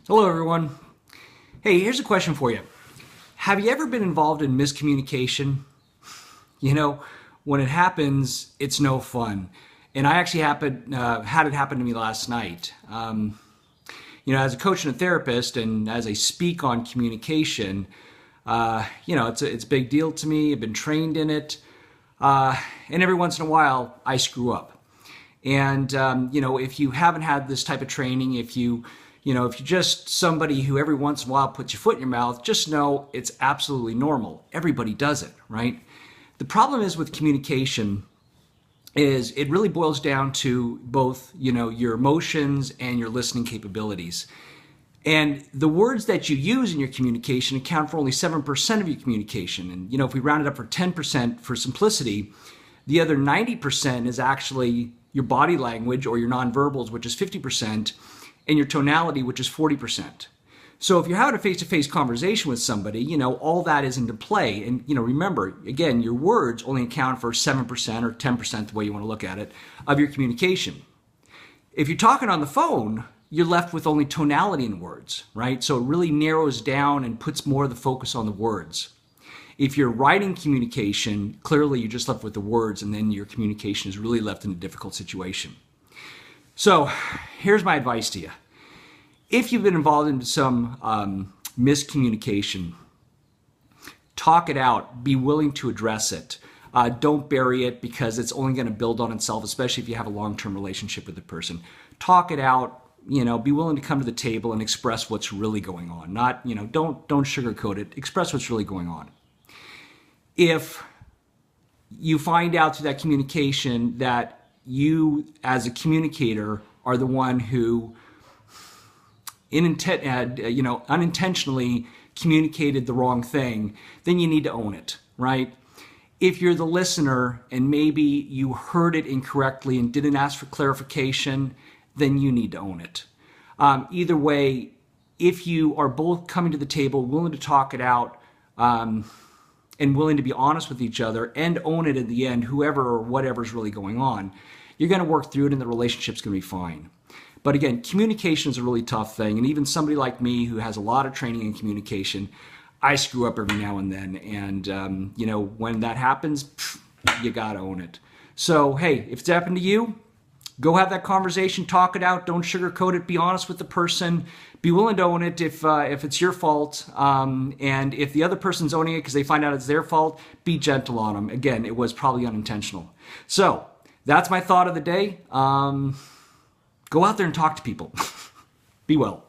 Hello, everyone. Hey, here's a question for you. Have you ever been involved in miscommunication? You know, when it happens, it's no fun. And I actually had it happen to me last night. As a coach and a therapist, and as I speak on communication, it's a big deal to me. I've been trained in it, and every once in a while, I screw up. And if you haven't had this type of training, if you're just somebody who every once in a while puts your foot in your mouth, just know it's absolutely normal. Everybody does it, right? The problem is with communication is it really boils down to both, your emotions and your listening capabilities. And the words that you use in your communication account for only 7% of your communication. And, if we round it up for 10% for simplicity, the other 90% is actually your body language or your nonverbals, which is 50%, and your tonality, which is 40%. So if you're having a face-to-face conversation with somebody, all that is into play. And, remember, again, your words only account for 7% or 10%, the way you want to look at it, of your communication. If you're talking on the phone, you're left with only tonality in words, right? So it really narrows down and puts more of the focus on the words. If you're writing communication, clearly you're just left with the words, and then your communication is really left in a difficult situation. So here's my advice to you. If you've been involved in some miscommunication, talk it out. Be willing to address it. Don't bury it, because it's only going to build on itself, especially if you have a long-term relationship with the person. Talk it out. Be willing to come to the table and express what's really going on. Not, don't sugarcoat it. Express what's really going on. If you find out through that communication that you, as a communicator, are the one who unintentionally communicated the wrong thing, then you need to own it, right? If you're the listener and maybe you heard it incorrectly and didn't ask for clarification, then you need to own it. Either way, if you are both coming to the table, willing to talk it out, and willing to be honest with each other and own it in the end, whoever or whatever's really going on, you're going to work through it and the relationship's going to be fine. But again, communication is a really tough thing. And even somebody like me who has a lot of training in communication, I screw up every now and then. And, when that happens, you got to own it. So, hey, if it's happened to you, go have that conversation, talk it out, don't sugarcoat it, be honest with the person, be willing to own it if it's your fault, and if the other person's owning it because they find out it's their fault, be gentle on them. Again, it was probably unintentional. So that's my thought of the day. Go out there and talk to people. Be well.